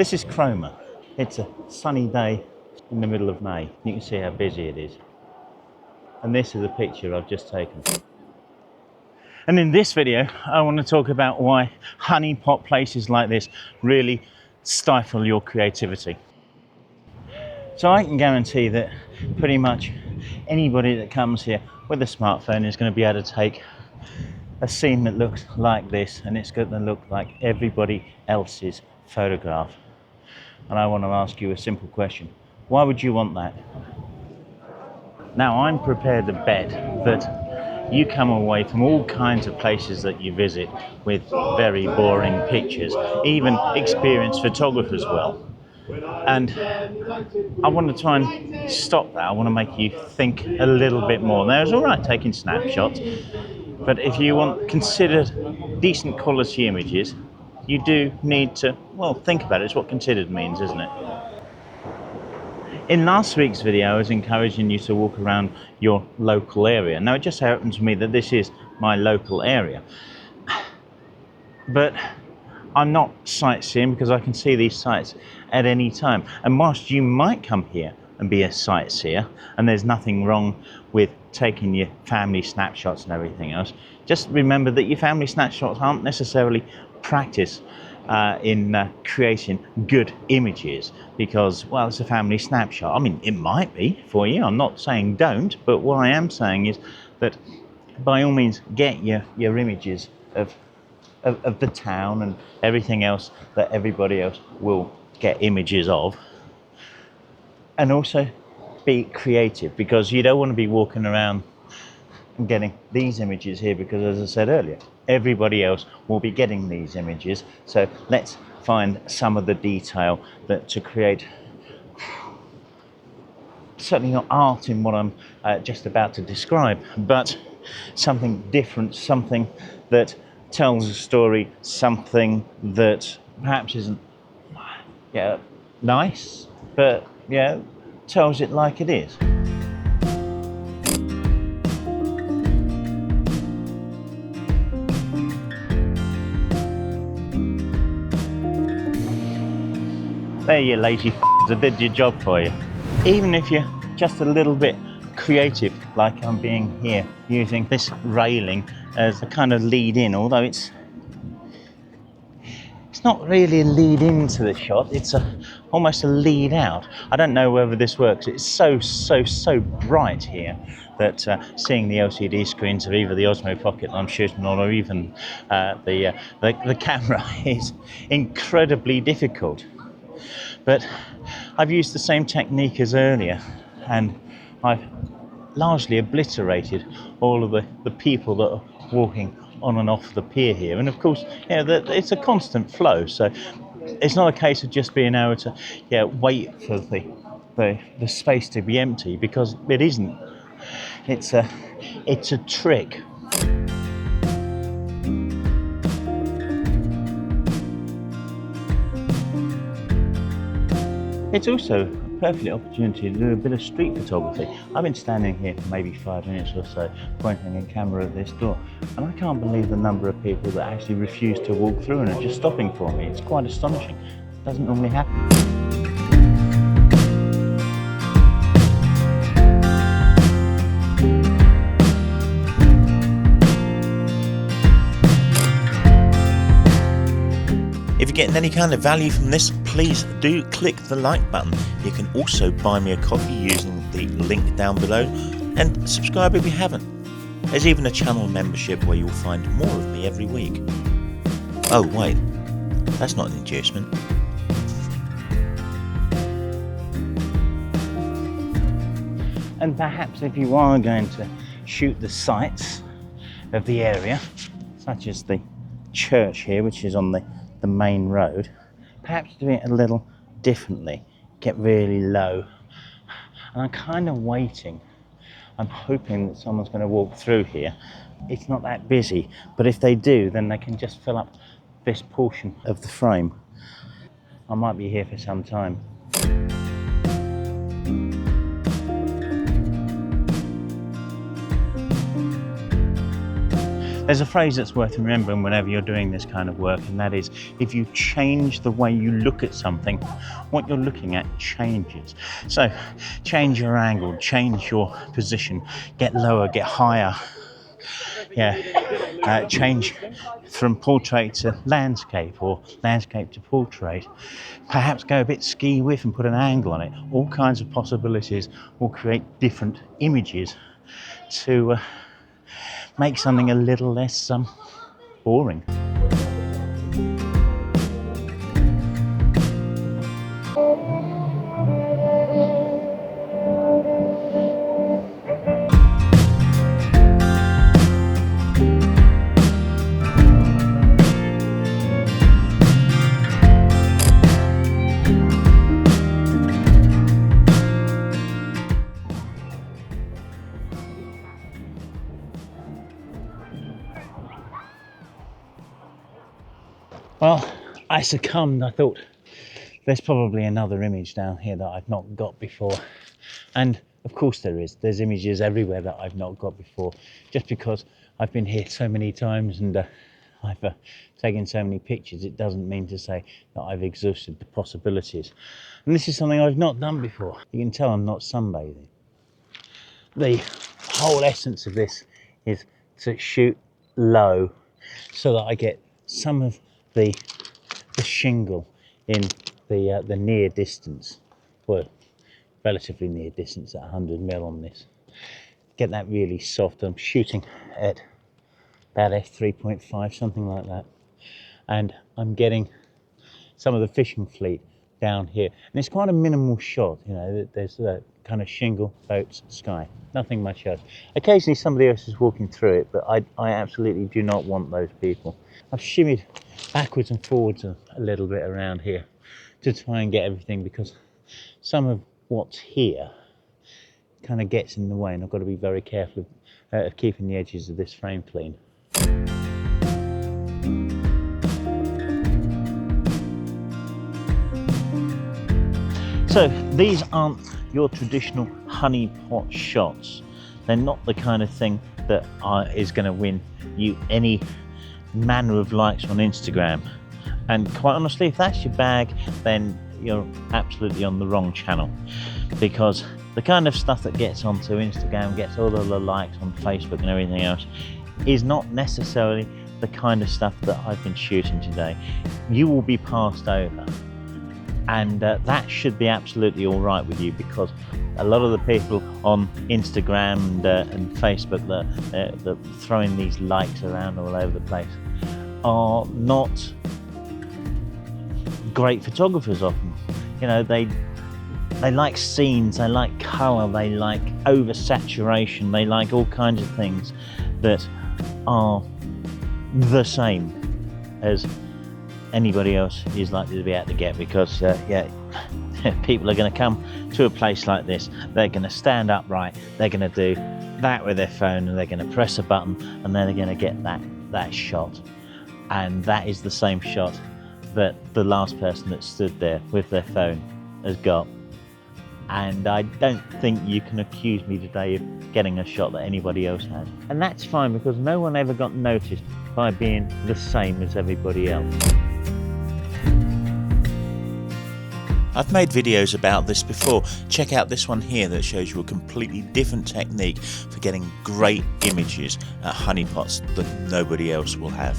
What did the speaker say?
This is Cromer. It's a sunny day in the middle of May. You can see how busy it is. And this is a picture I've just taken. And in this video, I want to talk about why honeypot places like this really stifle your creativity. So I can guarantee that pretty much anybody that comes here with a smartphone is going to be able to take a scene that looks like this, and it's going to look like everybody else's photograph. And I want to ask you a simple question. Why would you want that? Now, I'm prepared to bet that you come away from all kinds of places that you visit with very boring pictures, even experienced photographers will. And I want to try and stop that. I want to make you think a little bit more. Now, it's all right taking snapshots, but if you want considered decent quality images, you do need to, well, think about it. It's what considered means, isn't it? In last week's video, I was encouraging you to walk around your local area. Now, it just happens to me that this is my local area. But I'm not sightseeing because I can see these sites at any time. And whilst you might come here and be a sightseer, and there's nothing wrong with taking your family snapshots and everything else, just remember that your family snapshots aren't necessarily practice in creating good images because, well, it's a family snapshot. I mean, it might be for you. I'm not saying don't, but what I am saying is that by all means get your images of the town and everything else that everybody else will get images of, and also be creative, because you don't want to be walking around and getting these images here because, as I said earlier, everybody else will be getting these images. So let's find some of the detail that to create, certainly not art in what I'm just about to describe, but something different, something that tells a story, something that perhaps isn't nice, but tells it like it is. There, you lazy f***s, I did your job for you. Even if you're just a little bit creative, like I'm being here, using this railing as a kind of lead in, although it's not really a lead into the shot, it's almost a lead out. I don't know whether this works. It's so bright here that seeing the LCD screens of either the Osmo Pocket I'm shooting on, or even the camera, is incredibly difficult. But I've used the same technique as earlier, and I've largely obliterated all of the people that are walking on and off the pier here. And of course, it's a constant flow, so it's not a case of just being able to wait for the space to be empty, because it isn't. It's a trick. It's also a perfect opportunity to do a bit of street photography. I've been standing here for maybe 5 minutes or so, pointing a camera at this door, and I can't believe the number of people that actually refuse to walk through and are just stopping for me. It's quite astonishing. It doesn't normally happen. If you're getting any kind of value from this, please do click the like button. You can also buy me a coffee using the link down below, and subscribe if you haven't. There's even a channel membership where you'll find more of me every week. Oh wait, that's not an inducement. And perhaps if you are going to shoot the sights of the area, such as the church here, which is on the main road, perhaps do it a little differently, get really low. And I'm kind of waiting. I'm hoping that someone's going to walk through here. It's not that busy, but if they do, then they can just fill up this portion of the frame. I might be here for some time. There's a phrase that's worth remembering whenever you're doing this kind of work, and that is, if you change the way you look at something, what you're looking at changes. So change your angle, change your position, get lower, get higher. Change from portrait to landscape, or landscape to portrait. Perhaps go a bit ski with and put an angle on it. All kinds of possibilities will create different images to make something a little less boring. Well, I succumbed. I thought there's probably another image down here that I've not got before. And of course there is. There's images everywhere that I've not got before. Just because I've been here so many times and I've taken so many pictures, it doesn't mean to say that I've exhausted the possibilities. And this is something I've not done before. You can tell I'm not sunbathing. The whole essence of this is to shoot low so that I get some of the shingle in the near distance, well, relatively near distance at 100mm on this. Get that really soft. I'm shooting at about f3.5, something like that, and I'm getting some of the fishing fleet down here, and it's quite a minimal shot. You know, there's the kind of shingle, boats, sky, nothing much else. Occasionally somebody else is walking through it, but I absolutely do not want those people. I've shimmied backwards and forwards a little bit around here to try and get everything, because some of what's here kind of gets in the way, and I've got to be very careful of keeping the edges of this frame clean. So these aren't your traditional honeypot shots. They're not the kind of thing that is going to win you any manner of likes on Instagram. And quite honestly, if that's your bag, then you're absolutely on the wrong channel, because the kind of stuff that gets onto Instagram, gets all of the likes on Facebook and everything else, is not necessarily the kind of stuff that I've been shooting today. You will be passed over, and that should be absolutely all right with you, because a lot of the people on Instagram and Facebook that throwing these likes around all over the place are not great photographers often. You know, they like scenes, they like colour, they like oversaturation, they like all kinds of things that are the same as anybody else is likely to be able to get, because people are going to come to a place like this, they're going to stand upright, they're going to do that with their phone, and they're going to press a button, and then they're going to get that shot, and that is the same shot that the last person that stood there with their phone has got. And I don't think you can accuse me today of getting a shot that anybody else has, and that's fine, because no one ever got noticed by being the same as everybody else. I've made videos about this before. Check out this one here that shows you a completely different technique for getting great images at honeypots that nobody else will have.